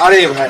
আৰে ভাই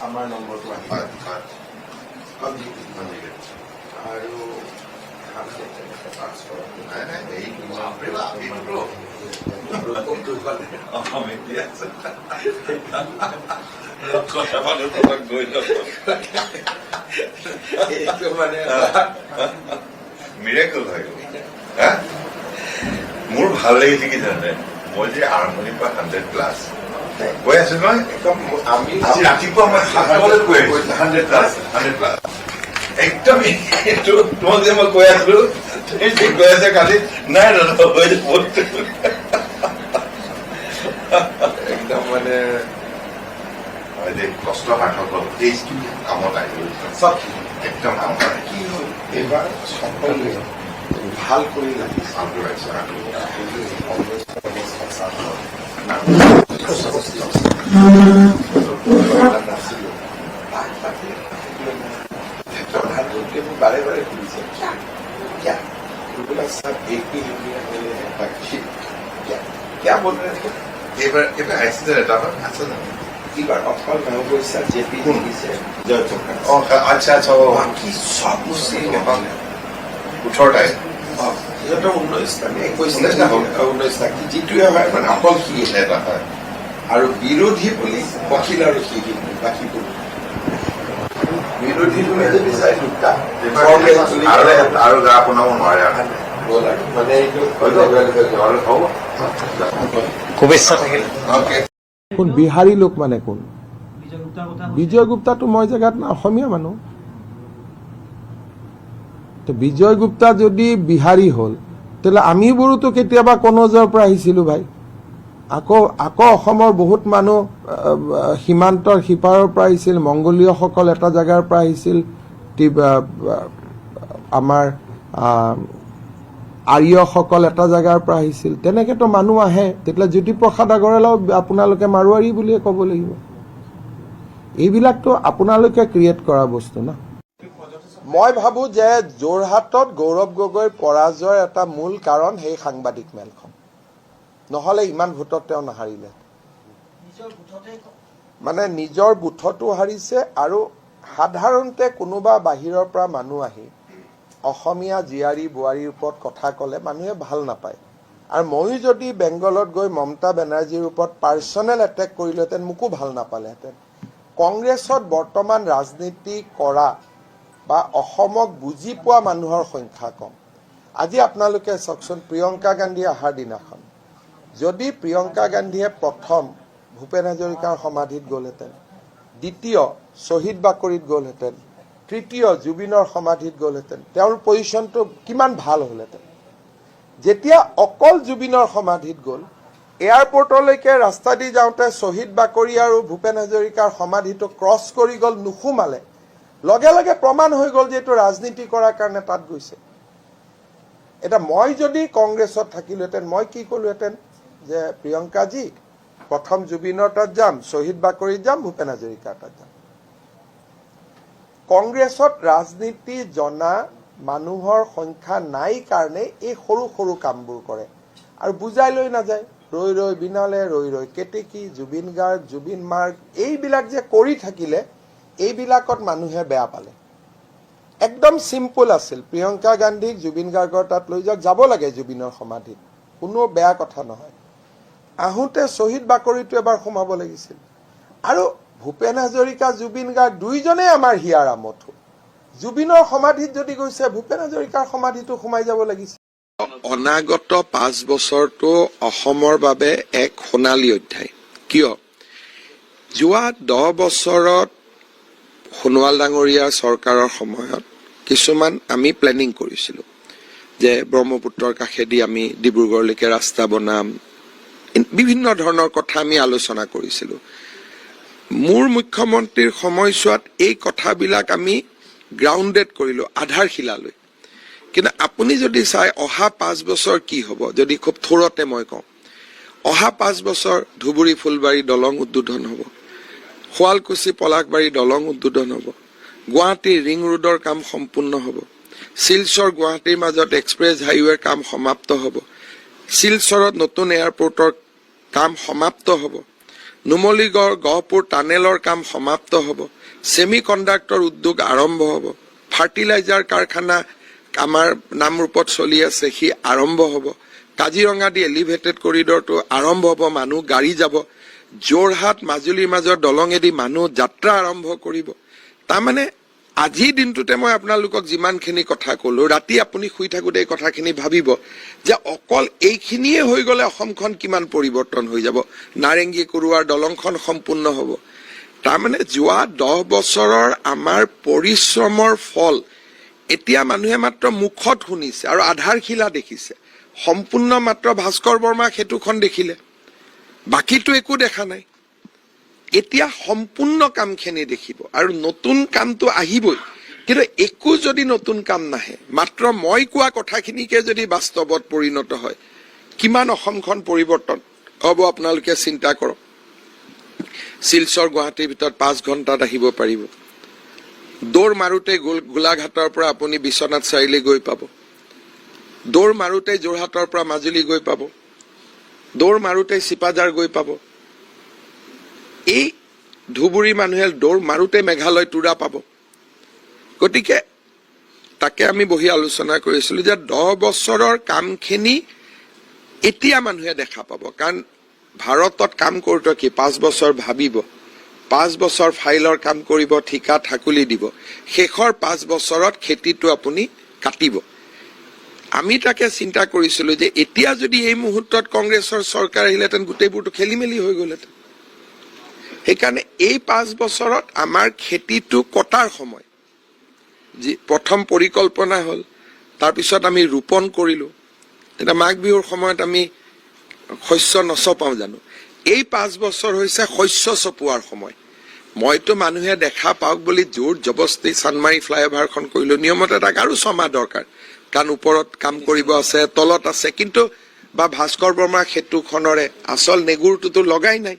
আমাৰ নম্বৰটো আৰু মিৰেকল হৈ গ'ল মোৰ ভাল লাগিছে কি জানে মই যে আৰম্ভণিৰ পৰা 100+ কৈ আছো নহয় আমি ৰাতিপুৱা মই 7 বজাত কৈ আছো 100+ একদম এইটো তোমাক যে মই কৈ আছো কৈ আছে কালি নাই একদম মানে কষ্ট সাৰ্থক এই কামত আহিল চব একদম আমাৰ কি হ'ল এইবাৰ সকলোৱে ভাল কৰি লাগি ভাল কৰিছে নাছিলো प्रधानमंत्री को बारे बारे पूछे क्या सब एक ही क्या बोल रहे थे ऐसे এবার অকল নবৈশা জেপি দিছে জয় প্রকাশ আচ্ছা আচ্ছা বাকি সব মুসলিম 18টাই যেটা 19 থাকি যিটোৱে হয় মানে অকল সি এটা হয় আৰু বিৰোধী বুলি বকিল আৰু সি বাকীবোৰ বিৰোধী বুলি যদি চাই দুটা আৰু গা বনাব নোৱাৰে মানে এইটো শুভেচ্ছা থাকিল কোন বিহাৰী লোক মানে কোন বিজয় গুপ্তাটো মই জেগাত না অসমীয়া মানুহ তো বিজয় গুপ্তা যদি বিহাৰী হল তেলে আমিবোৰোতো কেতিয়াবা কনজৰ পৰা আহিছিলো ভাই আকৌ অসমৰ বহুত মানুহ সীমান্তৰ সিপাৰৰ পৰা আহিছিল মংগোলীয়সকল এটা জাগাৰ পৰা আহিছিল আমাৰ আৰ্যসকল এটা জাগাৰ পৰা আহিছিল তেনেকেতো মানুহ আহে তেতিয়া জ্যোতিপ্ৰসাদ আগৰৱালাও আপোনালোকে মাৰোৱাৰী বুলিয়ে ক'ব লাগিব এইবিলাকতো আপোনালোকে ক্ৰিয়েট কৰা বস্তু না মই ভাবো যে যোৰহাটত গৌৰৱ গগৈৰ পৰাজয়ৰ এটা মূল কাৰণ সেই সাংবাদিক মেলখন নহলে ইমান ভোটত তেওঁ নাহাৰিলে মানে নিজৰ বুথতো হাৰিছে আৰু সাধাৰণতে কোনোবা বাহিৰৰ পৰা মানুহ আহি অসমীয়া জিয়াৰী বোৱাৰীৰ ওপৰত কথা ক'লে মানুহে ভাল নাপায় আৰু মই যদি বেংগলত গৈ মমতা বেনাৰ্জীৰ ওপৰত পাৰ্সোনেল এটেক কৰিলেহেঁতেন মোকো ভাল নাপালেহেঁতেন কংগ্ৰেছত বৰ্তমান ৰাজনীতি কৰা বা অসমক বুজি পোৱা মানুহৰ সংখ্যা কম আজি আপোনালোকে চাওকচোন প্ৰিয়ংকা গান্ধী অহাৰ দিনাখন যদি প্ৰিয়ংকা গান্ধীয়ে প্ৰথম ভূপেন হাজৰিকাৰ সমাধিত গ'লহেঁতেন দ্বিতীয় শ্বহীদ বাকৰিত গ'লহেঁতেন তৃতীয় জুবিনৰ সমাধিত গ'লহেঁতেন তেওঁৰ পজিশ্যনটো কিমান ভাল হ'লহেঁতেন যেতিয়া অকল জুবিনৰ সমাধিত গ'ল এয়াৰপৰ্টলৈকে ৰাস্তা দি যাওঁতে শ্বহীদ বাকৰি আৰু ভূপেন হাজৰিকাৰ সমাধিটো ক্ৰছ কৰি গ'ল নুসুমালে লগে লগে প্ৰমাণ হৈ গ'ল যে এইটো ৰাজনীতি কৰাৰ কাৰণে তাত গৈছে এটা মই যদি কংগ্ৰেছত থাকিলোহেঁতেন মই কি ক'লোহেঁতেন যে প্ৰিয়ংকাজী প্ৰথম জুবিনৰ তাত যাম শ্বহীদ বাকৰিত যাম ভূপেন হাজৰিকাৰ তাত যাম কংগ্ৰেছত ৰাজনীতি জনা মানুহৰ সংখ্যা নাই কাৰণে এই সৰু সৰু কামবোৰ কৰে আৰু বুজাই লৈ নাযায় ৰৈ ৰৈ বিনালে ৰৈ ৰৈ কেতেকী জুবিন গাৰ্গ জুবিন মাৰ্গ এইবিলাক যে কৰি থাকিলে এইবিলাকত মানুহে বেয়া পালে একদম সিম্পল আছিল প্ৰিয়ংকা গান্ধীক জুবিন গাৰ্গৰ তাত লৈ যাব লাগে জুবিনৰ সমাধিত কোনো বেয়া কথা নহয় আহোঁতে শ্বহীদ বাকৰিটো এবাৰ সোমাব লাগিছিল আৰু ভূপেন হাজৰিকা জুবিন গাৰ্গ দুইজনেই আমাৰ হিয়াৰ আমঠু জুবিনৰ সমাধিত যদি গৈছে ভূপেন হাজৰিকাৰ সমাধিটো সোমাই যাব লাগিছিল অনাগত 5 বছৰটো অসমৰ বাবে এক সোণালী অধ্যায় কিয় যোৱা 10 বছৰত সোণোৱাল ডাঙৰীয়াৰ চৰকাৰৰ সময়ত কিছুমান আমি প্লেনিং কৰিছিলো যে ব্ৰহ্মপুত্ৰৰ কাষেদি আমি ডিব্ৰুগড়লৈকে ৰাস্তা বনাম, বিভিন্ন ধৰণৰ কথা আমি আলোচনা কৰিছিলো। মোৰ মুখ্যমন্ত্ৰীৰ সময়ছোৱাত এই কথাবিলাক আমি গ্ৰাউণ্ডেড কৰিলো, আধাৰশিলালৈ। কিন্তু আপুনি যদি চাই অহা 5 বছৰ কি হ'ব, যদি খুব থোৰতে মই কওঁ, অহা 5 বছৰ ধুবুৰী ফুলবাৰী দলং উদ্বোধন হ'ব, শুৱালকুছি পলাশবাৰী দলং উদ্বোধন হ'ব, গুৱাহাটীৰ ৰিং ৰোডৰ কাম সম্পূৰ্ণ হ'ব, শিলচৰ গুৱাহাটীৰ মাজত এক্সপ্ৰেছ হাইৱেৰ কাম সমাপ্ত হ'ব, শিলচৰত নতুন এয়াৰপৰ্টৰ কাম সমাপ্ত হ'ব, নুমলীগড় গহপুৰ টানেলৰ কাম সমাপ্ত হ'ব, ছেমি কণ্ডাক্টৰ উদ্যোগ আৰম্ভ হ'ব, ফাৰ্টিলাইজাৰ কাৰখানা আমাৰ নামৰূপত চলি আছে সি আৰম্ভ হ'ব, কাজিৰঙা দি এলিভেটেড কৰিডৰটো আৰম্ভ হ'ব, মানুহ গাড়ী যাব, যোৰহাট মাজুলীৰ মাজৰ দলঙেদি মানুহ যাত্ৰা আৰম্ভ কৰিব। তাৰমানে আজিৰ দিনটোতে মই আপোনালোকক যিমানখিনি কথা ক'লো, ৰাতি আপুনি শুই থাকোঁতে এই কথাখিনি ভাবিব যে অকল এইখিনিয়ে হৈ গ'লে অসমখন কিমান পৰিৱৰ্তন হৈ যাব। নাৰেংগী কৰোৱাৰ দলংখন সম্পূৰ্ণ হ'ব। তাৰমানে যোৱা 10 বছৰৰ আমাৰ পৰিশ্ৰমৰ ফল এতিয়া মানুহে মাত্ৰ মুখত শুনিছে আৰু আধাৰশিলা দেখিছে। সম্পূৰ্ণ মাত্ৰ ভাস্কৰ বৰ্মা সেতুখন দেখিলে, বাকীটো একো দেখা নাই। এতিয়া সম্পূৰ্ণ কামখিনি দেখিব আৰু নতুন কামটো আহিবই। কিন্তু একো যদি নতুন কাম নাহে, মাত্ৰ মই কোৱা কথাখিনিকে যদি বাস্তৱত পৰিণত হয়, কিমান অসমখন পৰিৱৰ্তন হ'ব আপোনালোকে চিন্তা কৰক। শিলচৰ গুৱাহাটীৰ ভিতৰত 5 ঘণ্টাত আহিব পাৰিব। দৌৰ মাৰোতে গোলাঘাটৰ পৰা আপুনি বিশ্বনাথ চাৰিআলি গৈ পাব, দৌৰ মাৰোতে যোৰহাটৰ পৰা মাজুলী গৈ পাব, দৌৰ মাৰোতে চিপাঝাৰ গৈ পাব। এই ধুবুৰী মানুহে দৌৰ মাৰোতে মেঘালয় তুৰা পাব। গতিকে তাকে আমি বহি আলোচনা কৰিছিলো যে 10 বছৰৰ কামখিনি এতিয়া মানুহে দেখা পাব। কাৰণ ভাৰতত কাম কৰোঁতে কি 5 বছৰ ভাবিব, 5 বছৰ ফাইলৰ কাম কৰিব, ঠিকা ঠাকুলি দিব, শেষৰ 5 বছৰত খেতিটো আপুনি কাটিব। আমি তাকে চিন্তা কৰিছিলো যে এতিয়া যদি এই মুহূৰ্তত কংগ্ৰেছৰ চৰকাৰ আহিলেহেঁতেন গোটেইবোৰতো খেলি মেলি হৈ গ'লহেঁতেন। সেইকাৰণে এই 5 বছৰত আমাৰ খেতিটো কটাৰ সময়। যি প্ৰথম পৰিকল্পনা হ'ল, তাৰপিছত আমি ৰোপণ কৰিলোঁ। এতিয়া মাঘ বিহুৰ সময়ত আমি শস্য নচপাওঁ জানো? এই 5 বছৰ হৈছে শস্য চপোৱাৰ সময়। মইতো মানুহে দেখা পাওক বুলি জোৰ জবস্তি চানমাৰী ফ্লাইঅভাৰখন কৰিলোঁ। নিয়মতে তাক আৰু 6 মাহ দৰকাৰ, কাৰণ ওপৰত কাম কৰিব আছে, তলত আছে। কিন্তু বা ভাস্কৰ বৰ্মা সেতুখনৰে আচল নেগুৰটোতো লগাই নাই,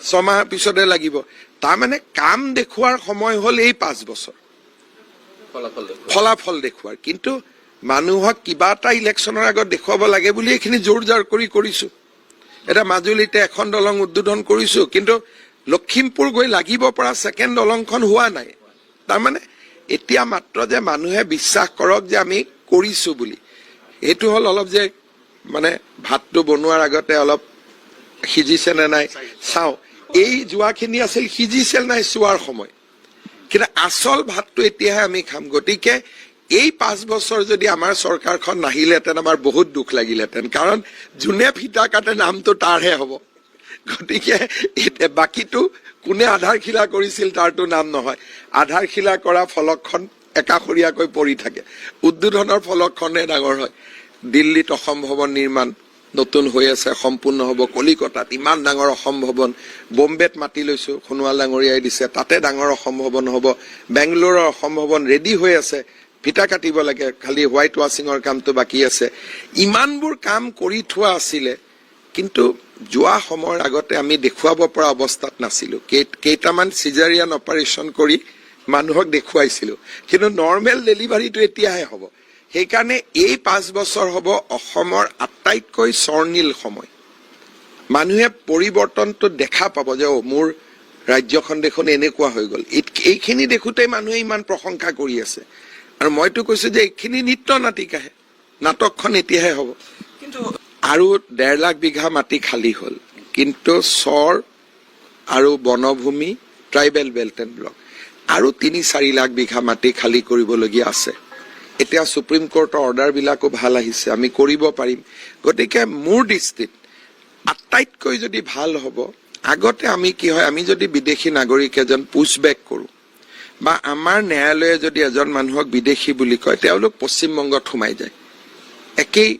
6 মাহ পিছতে লাগিব। তাৰমানে কাম দেখুৱাৰ সময় হ'ল এই 5 বছৰ, ফলাফল দেখুৱাৰ। কিন্তু মানুহক কিবা এটা ইলেকশ্যনৰ আগত দেখুৱাব লাগে বুলি এইখিনি জোৰ জাৰ কৰি কৰিছো। এটা মাজুলীতে এখন দলং উদ্বোধন কৰিছো, কিন্তু লখিমপুৰ গৈ লাগিব পৰা 2nd দলংখন হোৱা নাই। তাৰমানে এতিয়া মাত্ৰ যে মানুহে বিশ্বাস কৰক যে আমি কৰিছো বুলি, এইটো হ'ল অলপ যে মানে ভাতটো বনোৱাৰ আগতে অলপ সিজিছে নে নাই চাওঁ। এই যোৱাখিনি আছিল সিজিছে নাই চোৱাৰ সময়, কিন্তু আচল ভাতটো এতিয়াহে আমি খাম। গতিকে এই 5 বছৰ যদি আমাৰ চৰকাৰখন নাহিলেহেঁতেন আমাৰ বহুত দুখ লাগিলেহেঁতেন, কাৰণ যোনে ফিতা কাটে নামটো তাৰহে হ'ব। গতিকে বাকীটো কোনে আধাৰশিলা কৰিছিল তাৰতো নাম নহয়। আধাৰশিলা কৰা ফলকখন একাষৰীয়াকৈ পৰি থাকে, উদ্বোধনৰ ফলকখনে ডাঙৰ হয়। দিল্লীত অসম ভৱন নিৰ্মাণ নতুন হৈ আছে, সম্পূৰ্ণ হ'ব। কলিকতাত ইমান ডাঙৰ অসম ভৱন, বম্বেত মাতি লৈছো, সোণোৱাল ডাঙৰীয়াই দিছে, তাতে ডাঙৰ অসম ভৱন হ'ব। বেংগলোৰৰ অসম ভৱন ৰেডি হৈ আছে, ফিতা কাটিব লাগে, খালি হোৱাইট ৱাশ্বিঙৰ কামটো বাকী আছে। ইমানবোৰ কাম কৰি থোৱা আছিলে, কিন্তু যোৱা সময়ৰ আগতে আমি দেখুৱাব পৰা অৱস্থাত নাছিলো। কেইটামান চিজাৰিয়ান অপাৰেশ্যন কৰি মানুহক দেখুৱাইছিলো, কিন্তু নৰ্মেল ডেলিভাৰীটো এতিয়াহে হ'ব। সেইকাৰণে এই 5 বছৰ হ'ব অসমৰ আটাইতকৈ স্বৰ্ণীল সময়। মানুহে পৰিৱৰ্তনটো দেখা পাব যে মোৰ ৰাজ্যখন দেখোন এনেকুৱা হৈ গ'ল। এইখিনি দেখোঁতে মানুহে ইমান প্ৰশংসা কৰি আছে। আৰু মইতো কৈছো যে এইখিনি নিত্য নাটিকাহে, নাটকখন এতিয়াহে হ'ব। কিন্তু আৰু 1.5 লাখ বিঘা মাটি খালী হ'ল, কিন্তু চৰ আৰু বনভূমি, ট্ৰাইবেল বেল্ট এণ্ড ব্লক আৰু 3-4 লাখ বিঘা মাটি খালী কৰিবলগীয়া আছে। এতিয়া সুপ্ৰিম কোৰ্টৰ অৰ্ডাৰবিলাকো ভাল আহিছে, আমি কৰিব পাৰিম। গতিকে মোৰ দৃষ্টিত আটাইতকৈ যদি ভাল হ'ব, আগতে আমি কি হয়, আমি যদি বিদেশী নাগৰিক এজন পুছবেক কৰোঁ বা আমাৰ ন্যায়ালয়ে যদি এজন মানুহক বিদেশী বুলি কয়, তেওঁলোক পশ্চিমবংগত সোমাই যায়। একেই,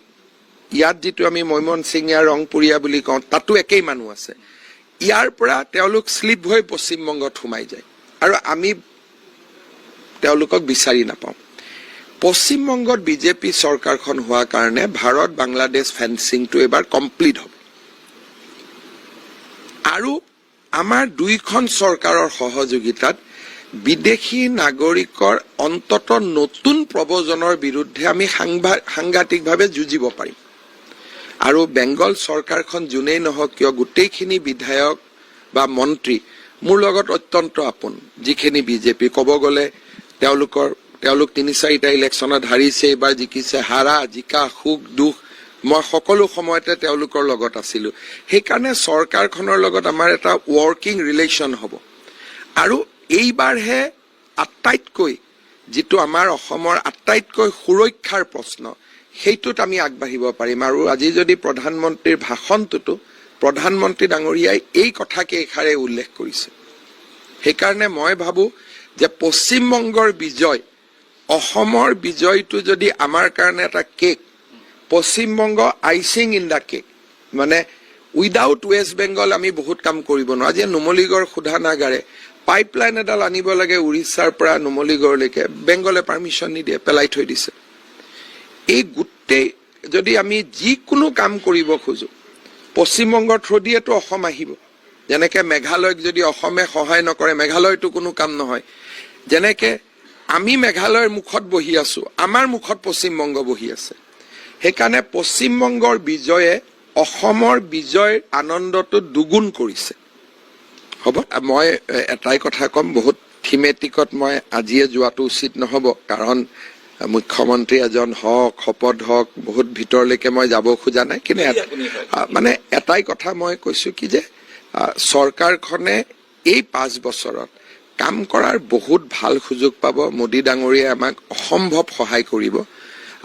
ইয়াত যিটো আমি মৈমনছিঙীয়া ৰংপুৰীয়া বুলি কওঁ তাতো একেই মানুহ আছে। ইয়াৰ পৰা তেওঁলোক শ্লিপ হৈ পশ্চিমবংগত সোমাই যায় আৰু আমি তেওঁলোকক বিচাৰি নাপাওঁ। পশ্চিমবংগত বিজেপি চৰকাৰখন হোৱাৰ কাৰণে ভাৰত বাংলাদেশ ফেন্সিংটো এবাৰ কমপ্লিট হ'ব আৰু আমাৰ দুইখন চৰকাৰৰ সহযোগিতাত বিদেশী নাগৰিকৰ অন্তত নতুন প্ৰব্ৰজনৰ বিৰুদ্ধে আমি সাংঘাতিকভাৱে যুঁজিব পাৰিম। আৰু বেংগল চৰকাৰখন যোনেই নহওক কিয় গোটেইখিনি বিধায়ক বা মন্ত্ৰী মোৰ লগত অত্যন্ত আপোন, যিখিনি বিজেপি ক'ব গ'লে তেওঁলোক ৩-৪টা ইলেকশ্যনত হাৰিছে, এইবাৰ জিকিছে, হাৰা জিকা সুখ দুখ মই সকলো সময়তে তেওঁলোকৰ লগত আছিলো। সেইকাৰণে চৰকাৰখনৰ লগত আমাৰ এটা ৱৰ্কিং ৰিলেশ্যন হ'ব আৰু এইবাৰহে আটাইতকৈ যিটো আমাৰ অসমৰ আটাইতকৈ সুৰক্ষাৰ প্ৰশ্ন সেইটোত আমি আগবাঢ়িব পাৰিম। আৰু আজি যদি প্ৰধানমন্ত্ৰীৰ ভাষণটোতো প্ৰধানমন্ত্ৰী ডাঙৰীয়াই এই কথাকে এষাৰে উল্লেখ কৰিছে। সেইকাৰণে মই ভাবো যে পশ্চিমবংগৰ বিজয়, অসমৰ বিজয়টো যদি আমাৰ কাৰণে এটা cake, Paschimbanga icing in the cake, মানে উইদাউট ৱেষ্ট বেংগল আমি বহুত কাম কৰিব নোৱাৰো। আজি নুমলীগড় শোধানাগাৰে পাইপলাইন এডাল আনিব লাগে উৰিষ্যাৰ পৰা নুমলীগড়লৈকে, বেংগলে পাৰ্মিশ্যন নিদিয়ে, পেলাই থৈ দিছে। এই গোটেই যদি আমি যিকোনো কাম কৰিব খোজো পশ্চিমবংগৰ থ্ৰুদিয়েতো অসম আহিব। যেনেকে মেঘালয়ক যদি অসমে সহায় নকৰে মেঘালয়তো কোনো কাম নহয়, যেনেকে আমি মেঘালয়ৰ মুখত বহি আছো, আমাৰ মুখত পশ্চিমবংগ বহি আছে। সেইকাৰণে পশ্চিমবংগৰ বিজয়ে অসমৰ বিজয়ৰ আনন্দটো দুগুণ কৰিছে। হ'ব, মই এটাই কথা ক'ম, বহুত থিমেটিকত মই আজিয়ে যোৱাটো উচিত নহ'ব, কাৰণ মুখ্যমন্ত্ৰী এজন হওক, শপত হওক, বহুত ভিতৰলৈকে মই যাব খোজা নাই। কিন্তু মানে এটাই কথা মই কৈছো কি যে চৰকাৰখনে এই 5 বছৰত কাম কৰাৰ বহুত ভাল সুযোগ পাব। মোদী ডাঙৰীয়াই আমাক অসম্ভৱ সহায় কৰিব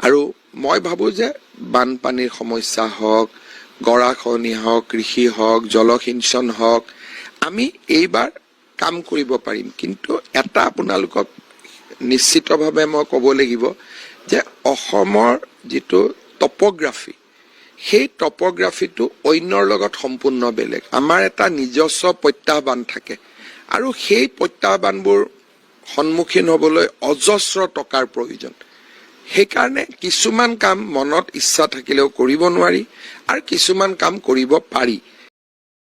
আৰু মই ভাবো যে বানপানীৰ সমস্যা হওক, গৰাখহনি হওক, কৃষি হওক, জলসিঞ্চন হওক, আমি এইবাৰ কাম কৰিব পাৰিম। কিন্তু এটা আপোনালোকক নিশ্চিতভাৱে মই ক'ব লাগিব যে অসমৰ যিটো টপোগ্ৰাফি, সেই টপোগ্ৰাফিটো অন্যৰ লগত সম্পূৰ্ণ বেলেগ। আমাৰ এটা নিজস্ব প্ৰত্যাহ্বান থাকে আৰু সেই প্ৰত্যাহ্বানবোৰ সন্মুখীন হ'বলৈ অজস্ৰ টকাৰ প্ৰয়োজন। সেইকাৰণে কিছুমান কাম মনত ইচ্ছা থাকিলেও কৰিব নোৱাৰি আৰু কিছুমান কাম কৰিব পাৰি।